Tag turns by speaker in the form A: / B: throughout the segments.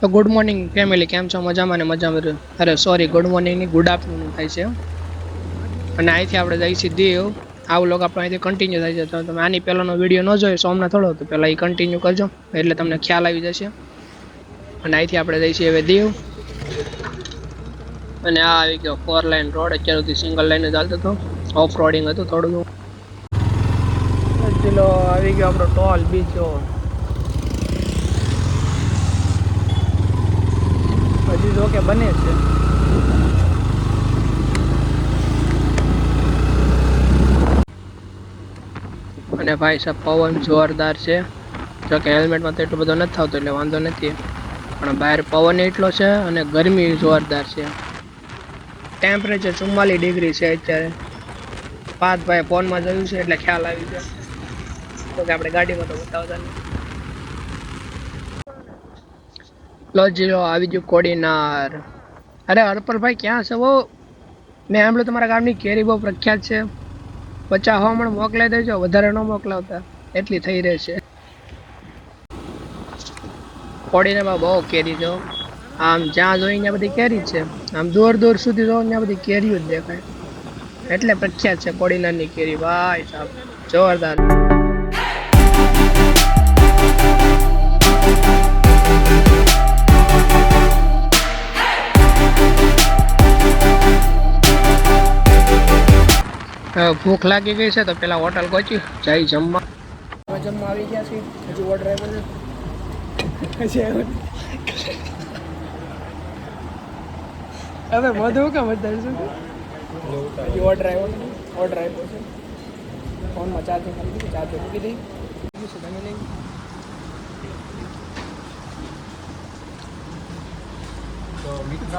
A: તો good morning family, કેમ છો? મજામાં ને મજામાં? અરે સોરી, ગુડ મોર્નિંગ ની ગુડ આફ્ટરનૂન થાય છે. અને અહીંથી આપણે જઈએ છીએ દીવ. આવું લોકો આપણે અહીંથી કન્ટિન્યુ થાય છે. તો તમે આની પહેલાંનો વિડીયો ન જોયો સોમનાથ થોડો, તો પહેલાં એ કન્ટિન્યુ કરજો એટલે તમને ખ્યાલ આવી જશે. અને અહીંથી આપણે જઈએ છીએ હવે દીવ. અને આ આવી ગયો 4 લાઇન રોડ. અત્યાર સુધી સિંગલ લાઇન જ ચાલતો હતો, ઓફ રોડિંગ હતું થોડું. ચલો આવી ગયો આપણો ટોલ બીચ. હજી જો કે બને છે. અને ભાઈ સાહેબ પવન જોરદાર છે. જો કે હેલ્મેટમાં તો એટલો બધો નથી થતો એટલે વાંધો નથી, પણ બહાર પવન એટલો છે અને ગરમી જોરદાર છે. ટેમ્પરેચર 44 ડિગ્રી છે અત્યારે. ભાઈ ફોનમાં જોયું છે એટલે ખ્યાલ આવી ગયો. તો કે આપણે ગાડીમાં તો બતાવતા નહીં. લો આવી ગયું કોડીનાર. અરે હરપલભાઈ ક્યાં છે? વો મેં સાંભળ્યું તમારા ગામની કેરી બહુ પ્રખ્યાત છે. 50 હમણાં મોકલાઈ દેજો, વધારે ન મોકલાવતા, એટલી થઈ રહેશે. કોડીનારમાં બહુ કેરી જો. આમ જ્યાં જોઈ ત્યાં બધી કેરી છે. આમ દૂર દૂર સુધી જો ત્યાં બધી કેરીઓ જ દેખાય. એટલે પ્રખ્યાત છે કોડીનારની કેરી. ભાઈ સાહેબ જોરદાર. ભૂખ લાગી ગઈ છે તો પેલા હોટલ પહોંચી જઈ જમવા. જમવા આવી ગયા છે. હજી ઓર્ડર આવ્યો છે. હવે બધું કેમ વધારશું? હજી ઓર્ડર આવ્યો છે. ફોનમાં ચાર્જિંગ કરી દીધું, ચાર્જર મૂકી દઈ. તમે લઈ
B: तो मित्र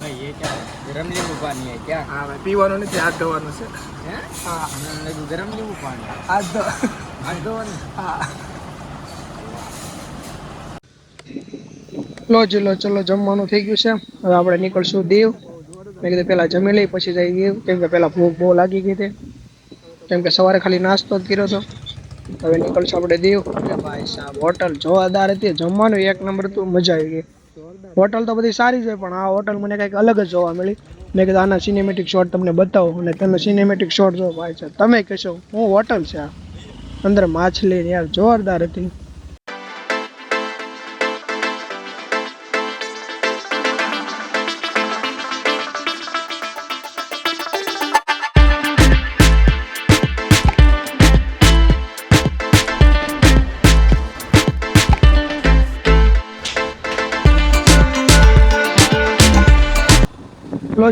B: भाई ये क्या है? गरम नींबू पानी है क्या?
A: હા ભાઈ, પીવાનું નથી, હાથ ધોવાનું છે.
B: हैं?
A: હા,
B: मैंने लगा गरम नींबू पानी है।
A: હાથ ધો.
B: आज दो ने।
A: હા. ચલો જમવાનું થઈ ગયું છે. હવે આપણે નીકળશું દીવ. મેં કીધું પહેલા જમી લઈ પછી જઈ દીવ, કેમ કે પહેલા ભૂખ બહુ લાગી ગઈ હતી. કેમ કે સવારે ખાલી નાસ્તો જ કર્યો હતો. હવે નીકળશું આપણે દીવ. ભાઈ સાહેબ હોટલ જોરદાર હતી, જમવાનું એક નંબર હતું, મજા આવી ગઈ. હોટલ તો બધી સારી છે, પણ આ હોટલ મને કંઈક અલગ જ જોવા મળી. મેં કીધું આના સિનેમેટિક શોટ તમને બતાવો, અને તમે સિનેમેટિક શોટ જો ભાઈ છે. તમે કહેશો હું હોટલ છે આ. અંદર માછલી યાર જોરદાર હતી.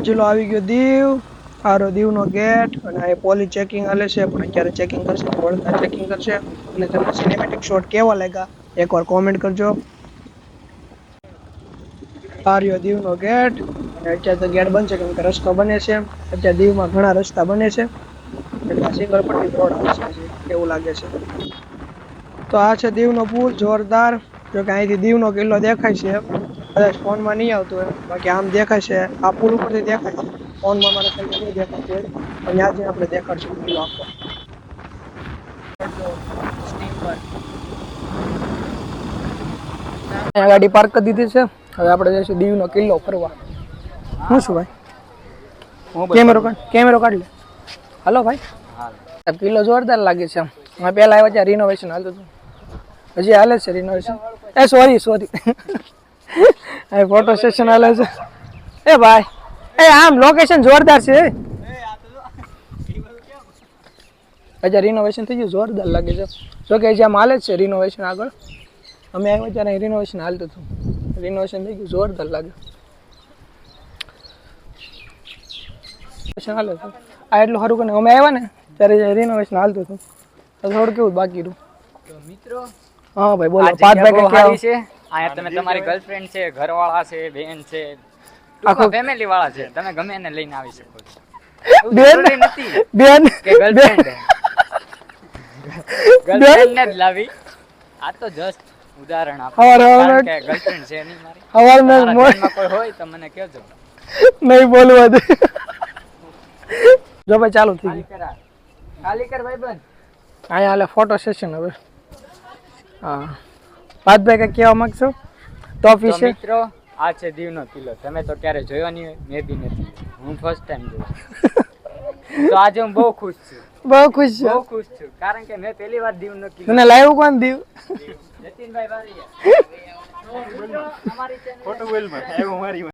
A: ચલો આવી ગયો દીવ. આરો દીવનો ગેટ. અને આ પોલીસ ચેકિંગ હાલે છે, પણ અત્યારે ચેકિંગ કરશે, વળતા ચેકિંગ કરશે. અને તમને સિનેમેટિક શોટ કેવા લાગ્યા એકવાર કોમેન્ટ કરજો. આર્યો દીવનો ગેટ. અને અત્યારે તો ગેટ બંધ છે કેમ કે રસ્તો બને છે. અત્યારે દીવમાં ઘણા રસ્તા બને છે, એટલે સિંગલ પટ્ટી રોડ આવશે એવું લાગે છે. તો આ છે દીવનો પુલ, જોરદાર. જો કે અહીંથી દીવનો કિલ્લો દેખાય છે. કદાચ ફોનમાં નહીં આવતું હોય, બાકી આમ દેખાય છે. આ પુલ ઉપરથી દેખાય છે. ફોનમાં મારે નહીં દેખાતું હોય, પણ ત્યાંથી આપણે દેખાડશું કિલ્લો આખો. ગાડી પાર્ક કરી દીધી છે. હવે આપણે જઈશું દીવનો કિલ્લો ફરવા. શું ભાઈ? કેમેરો કાઢ લે. હાલો ભાઈ. કિલ્લો જોરદાર લાગે છે. મેં પહેલા આવ્યા ત્યાં રિનોવેશન હાલતું હતું, હજી હાલે છે રિનોવેશન. સોરી ફોટો સેશન હાલે છે. ભાઈ આમ લોકેશન જોરદાર છે. હજી રિનોવેશન થઈ ગયું, જોરદાર લાગે છે. જો કે હજી આમ હાલે જ છે રિનોવેશન. આગળ અમે આવ્યા ત્યારે રિનોવેશન હાલતું હતું, રિનોવેશન થઈ ગયું, જોરદાર લાગે. હાલે છે આ એટલું સારું કરીને અમે આવ્યા ને ત્યારે રિનોવેશન હાલતું હતું, તો થોડું કેવું બાકી રહ્યું.
B: તો મિત્રો
A: હા ભાઈ બોલો.
B: આ જગ્યા બહુ સારી છે. અહીંયા તમે તમારી ગર્લફ્રેન્ડ છે, ઘરવાળા છે, બેન છે, આખો ફેમિલી વાળા છે, તમે ગમે એને લઈને આવી શકો છો.
A: બેન
B: કે ગર્લફ્રેન્ડ ને જ લાવી. આ તો જસ્ટ ઉદાહરણ આપો, કારણ કે ગર્લફ્રેન્ડ છે નહીં મારી. હવારમાં કોઈ હોય તો મને કહેજો.
A: નહીં બોલવા દે. જો ભાઈ ચાલુ થઈ ગયું.
B: ખાલી કર ભાઈ બંધ.
A: અહીંયા હાલે ફોટો સેશન. હવે હા ભાતભાઈ કઈ કહેવા માંગશો તો
B: તો
A: વિશે
B: મિત્રો આ છે દીવનો કિલ્લો. તમે તો ક્યારે જોયો નહીં હોય, મેં બી નથી. હું ફર્સ્ટ ટાઈમ જોયો. તો આજે હું બહુ ખુશ છું.
A: બહુ ખુશ છું.
B: બહુ ખુશ છું કારણ કે મેં પહેલી વાર દીવનો કિલ્લો.
A: તને લાવ્યું કોણ દીવ?
B: જતીનભાઈ બારીયા. અમારી ચેનલ ફોટો બોલમાં આવ્યો મારી.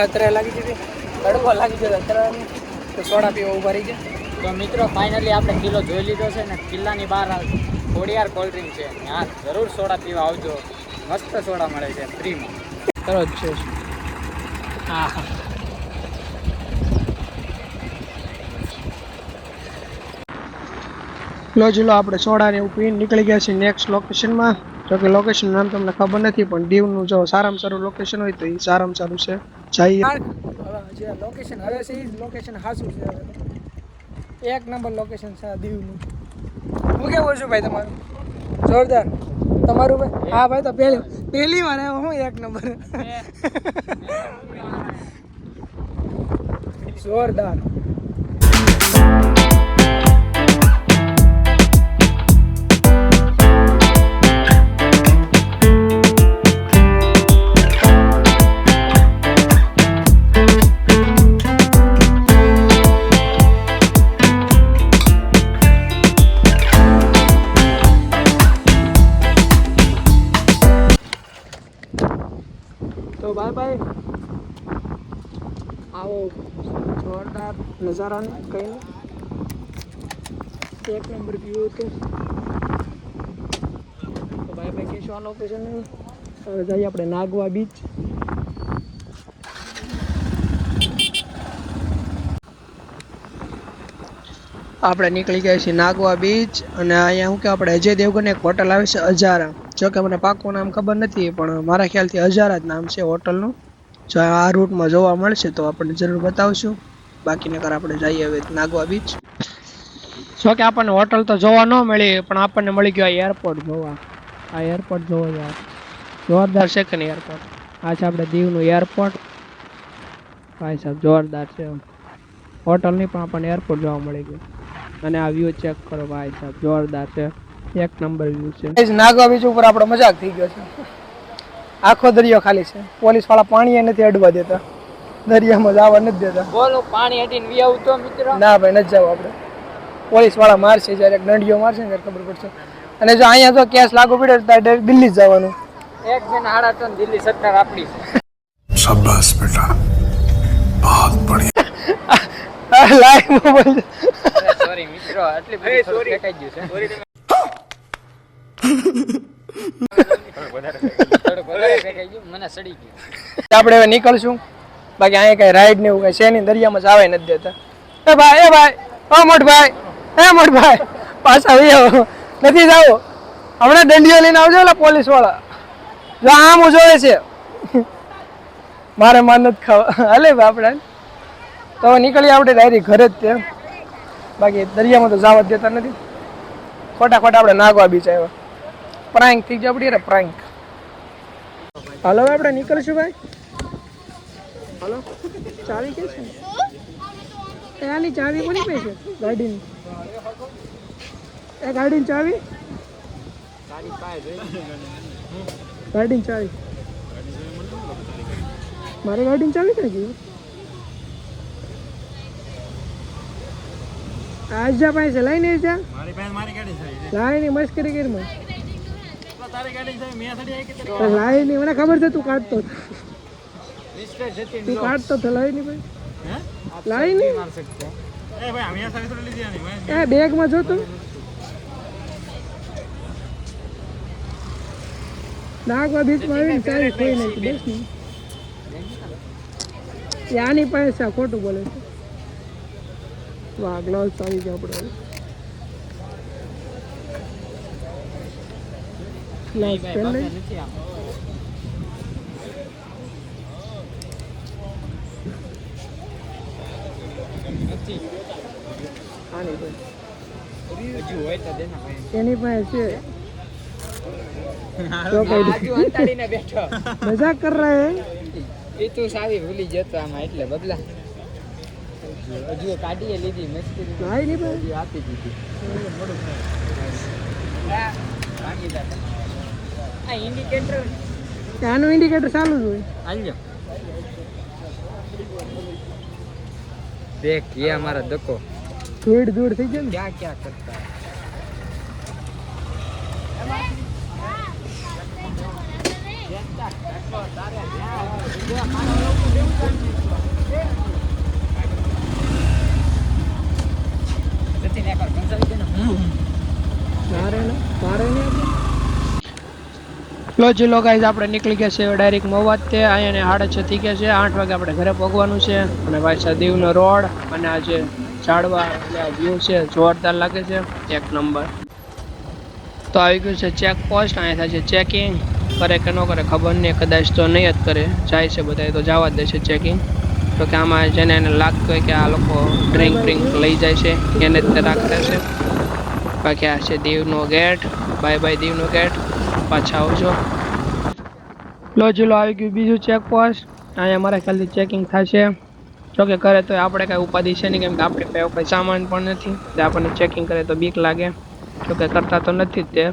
A: અત્યારે લાગી જતી તડકો લાગી જતો અત્યારે તો સોડા પીવા ઉભા રહી ગયા.
B: તો મિત્રો ફાઇનલી આપણે કિલ્લો જોઈ લીધો છે ને કિલ્લાની બહાર ખોડિયાર કોલ્ડ ડ્રિંક છે. ત્યાં જરૂર સોડા પીવા આવજો. મસ્ત સોડા મળે છે ફ્રીમાં.
A: તરત છે. હા હા લો જીલો આપણે સોડા ને એવું પીને નીકળી ગયા છીએ નેક્સ્ટ લોકેશનમાં. જો કે લોકેશન નામ તમને ખબર નથી પણ દીવનું જો સારામાં સારું લોકેશન હોય તો એ સારામાં સારું છે. જઈએ જે લોકેશન હવે છે એ લોકેશન સાચું છે. એક નંબર લોકેશન છે દીવનું. હું કેવું છું ભાઈ તમારું? જોરદાર. તમારું ભાઈ? હા ભાઈ તો પહેલી વાર આવ્યો હું એક નંબર. જોરદાર. તો બાય બાય. આવો જોરદાર નજારાને કઈ એક નંબર વ્યૂ હતો. તો બાય બાય કહીશું આ લોકેશન. હવે જઈએ આપણે નાગવા બીચ. આપણે નીકળી ગયા છીએ નાગવા બીચ અને અહીંયા શું કે આપણે અજય દેવગન એક હોટલ આવે છે અજારા. જો કે મને પાક્કું નામ ખબર નથી પણ મારા ખ્યાલથી અજારા જ નામ છે હોટલનું. જો આ રૂટમાં જોવા મળશે તો આપણને જરૂર બતાવશું. બાકીને કર આપણે જઈએ હવે નાગવા બીચ. જો કે આપણને હોટલ તો જોવા ન મળી પણ આપણને મળી ગયો આ એરપોર્ટ જોવા. આ એરપોર્ટ જોવો યાર જોરદાર છે કે નહીં એરપોર્ટ? આ છે આપણે દીવનું એરપોર્ટ. ભાઈ સાહેબ જોરદાર છે. હોટલની પણ આપણને એરપોર્ટ જોવા મળી ગયું. અને આ વ્યૂ ચેક કરો ભાઈ સાહેબ જોરદાર છે. એક નંબર વ્યૂ છે. નાગવા બીચ ઉપર આપણો મજાક થઈ ગયો છે. આખો દરિયો ખાલી છે. પોલીસ વાળા પાણી નથી અડવા દેતા. દરિયામાં જવા નથી દેતા.
B: બોલો પાણી હટીને વી આવું તો મિત્રો?
A: ના ભાઈ નથી જવું આપણે. પોલીસ વાળા મારશે જ્યારે દંડીઓ મારશે ને ત્યારે ખબર પડશે. અને જો અહીંયા જો કેસ લાગુ પડે તો દિલ્હી જ જવાનું.
B: એક જણ હાડા તો દિલ્હી સરકાર આપણી છે.
C: શાબાશ બેટા બહુત બઢિયા.
A: Live mobile.
B: સોરી મિત્રો આટલી બધી સોરી ફેંકાઈ ગયું છે. મને સડી ગયું.
A: આપણે હવે નીકળશું. બાકી અહીંયા કઈ રાઈડ ને એવું કઈ છે નહીં. દરિયામાં જવાય નથી દેતા. એ ભાઈ ઓ મોટભાઈ પાછા આવો નથી જાવ. હમણાં દંડીઓ લઈને આવજો એટલે પોલીસ વાળા જો આમ જોવે છે. મારે માર નથી ખાવા. હાલે આપણે તો નીકળીએ આપણે ડાયરેક્ટ ઘરે જ તે. બાકી દરિયામાં તો જવા જ દેતા નથી. ખોટા આપણે નાગવા બીચ આવ્યા. પ્રાંક થઈ જાય આપણી પ્રાંક. હાલો આપણે નીકળશું ભાઈ. હાલો ચાવી કે છે? આની ચાવી કોની પે છે ગાડીની? એ ગાડીની ચાવી? ગાડીની ચાવી મારી ગાડીની ચાવી ક્યાં ગઈ? આજ જા પાસે લઈને જા. મારી ગાડી છે. લાઈ ની મસ્કરી કરી મને. તારી ગાડી છે મે સડી આવી કે લાઈ ની મને ખબર છે તું કાઢતો. મિસ્ટર જતીન તું કાઢતો તો લાઈ ની ભાઈ. હે લાઈ ની માર શકતો. એ ભાઈ અમે સારી થોડી લીધી આની. એ બેગ માં જો તું. નાગવા બીચ માં આવીને ચાવી ખોઈ નાખી બસ ની. યાની પાસે ખોટું બોલે છે. વાહ ગ્લાસ આવી ગયા આપણે. ગ્લાસ પેન લઈ
B: નથી
A: આની પાસે
B: હજુ હોય તો દેના ભાઈ
A: એની પાસે છે
B: આજુ અંતાડીને બેઠો
A: મજાક કર રહા હે
B: એ તું સાવી ભૂલી જતો આમાં એટલે બબલા હજુ કાઢીએ લીધી મસ્તી
A: ભાઈ ની પાસે
B: આપી દીધી આ ઇન્ડિકેટર
A: આનું ઇન્ડિકેટર ચાલુ જ હોય
B: આલ્યો દેખ ये हमारा दको
A: દૂર થઈ જાય ને
B: क्या क्या करता है
A: લો ચલો ગાઈસ આપણે નીકળી ગયા છે ડાયરેક્ટ મોવાત તે અહીંયા 6:30 થઈ ગયા છે 8 વાગે આપણે ઘરે પહોંચવાનું છે અને ભાઈ સદીવનો રોડ અને આ જે ઝાડવા વ્યૂ છે જોરદાર લાગે છે એક નંબર તો આવી ગયું છે ચેક પોસ્ટ અહીંયા થાય છે ચેકિંગ કરે કે ન કરે ખબર નહીં કદાચ તો નહીં જ કરે જાય છે બધા તો જવા જ દે છે ચેકિંગ તો કે આમાં જેને એને લાગતું હોય કે આ લોકો ડ્રિંક લઈ જાય છે એને જ તે રાખતા છે બાકી આ છે દીવનો ગેટ બાય બાય દીવનો ગેટ પાછા આવજો લો ચલો આવી ગયું બીજું ચેક પોસ્ટ અહીંયા અમારા ખ્યાલથી ચેકિંગ થશે જોકે કરે તો આપણે કાંઈ ઉપાધિ છે નહીં કેમ કે આપણે પાસે કંઈ સામાન પણ નથી એટલે આપણને ચેકિંગ કરે તો બીક લાગે જોકે કરતા તો નથી જ તે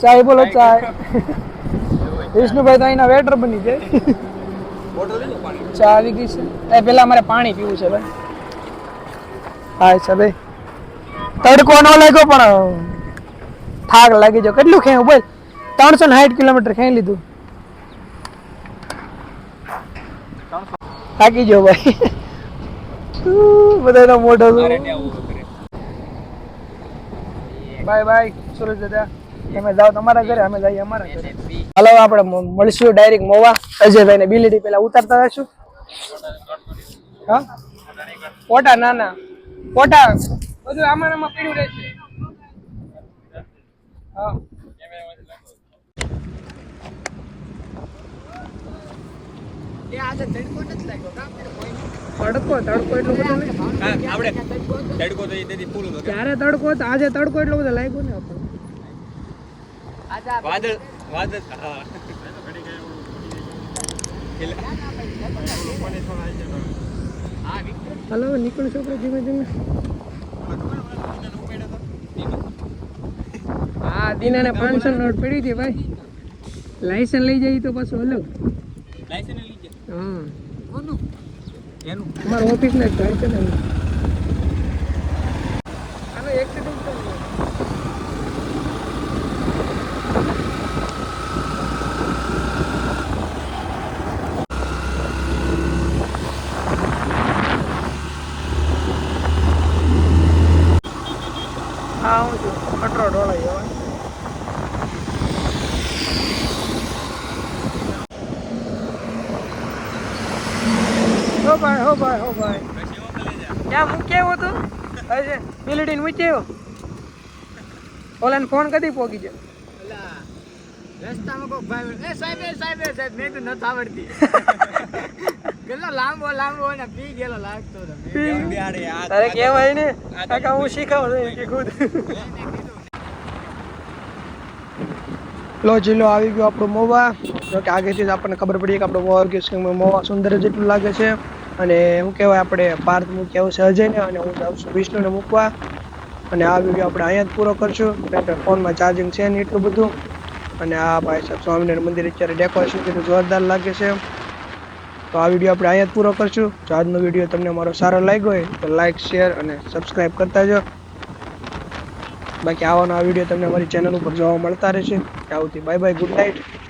A: ચાય બોલો ચાય વિષ્ણુભાઈ તો અહીંના વેટર બની જાય ચા આવી ગઈ છે એ પેલા અમારે પાણી પીવું છે ભાઈ હા છે ભાઈ તડકો ન લાગ્યો પણ થાક લાગી ગયો કેટલું ખેવું બોલ 360 કિલોમીટર ખેઈ લીધું થાકી ગયો ભાઈ બધાનો મોઢો બાય બાય સુરજ દાદા તમે જાઓ તમારા ઘરે અમે જઈએ અમારા ઘરે હાલો આપણે મળશું ડાયરેક્ટ મોવા અજયભાઈ ને બિલીડી પેલા ઉતારતા હશું હા ફોટા ના ના ફોટા બધું આમાં પીડ્યું રહેશે હા તડકો એટલો બધો ત્યારે તડકો આજે તડકો એટલો બધો લાગ્યો ને આપણે
B: વાદળ
A: હાલો નીકળું છોકરો ધીમે ધીમે હા દીનાને 500 નોટ પડી હતી ભાઈ લાયસન્સ લઈ જાય તો પાછું અલગ હા અમારા ઓફિસ ના ઘર છે ને આનો એક્સિડન્ટ હા હું છું કટરો ઢોળાઈ હવે હો ભાઈ ક્યાં મૂક્યા આવ્યો તું હશે બિલ્ડીને મૂક્યો ઓલાને ફોન કદી પોગી જાય
B: રસ્તામાં કોઈ ભાઈ સાહેબ મેં તો નથી આવડતી કેટલો લાંબો ને પી ગયેલો લાગતો
A: તારે કહેવાય ને કાકા હું શીખાવું કે ખુદ લો જિલ્લો આવી ગયો આપણો મોવા જો કે આગળથી જ આપણને ખબર પડી કે આપણો મોવા સુંદર જેટલું લાગે છે અને શું કહેવાય આપણે પાર્થ મૂકી આવું છે અજયને અને હું જાઉં છું વિષ્ણુને મૂકવા અને આ વિડીયો આપણે અહીંયા જ પૂરો કરશું ફોનમાં ચાર્જિંગ છે ને એટલું બધું અને આ ભાઈ સાહેબ સ્વામિનારાયણ મંદિર અત્યારે ડેકોરેશન કેટલું જોરદાર લાગે છે તો આ વિડીયો આપણે અહીંયા જ પૂરો કરશું જો આજનો વિડીયો તમને મારો સારો લાગ્યો હોય તો લાઇક શેર અને સબસ્ક્રાઈબ કરતા જાઓ બાકી આવાનો આ વિડીયો તમને મારી ચેનલ ઉપર જોવા મળતા રહેશે આવતી બાય બાય ગુડ નાઇટ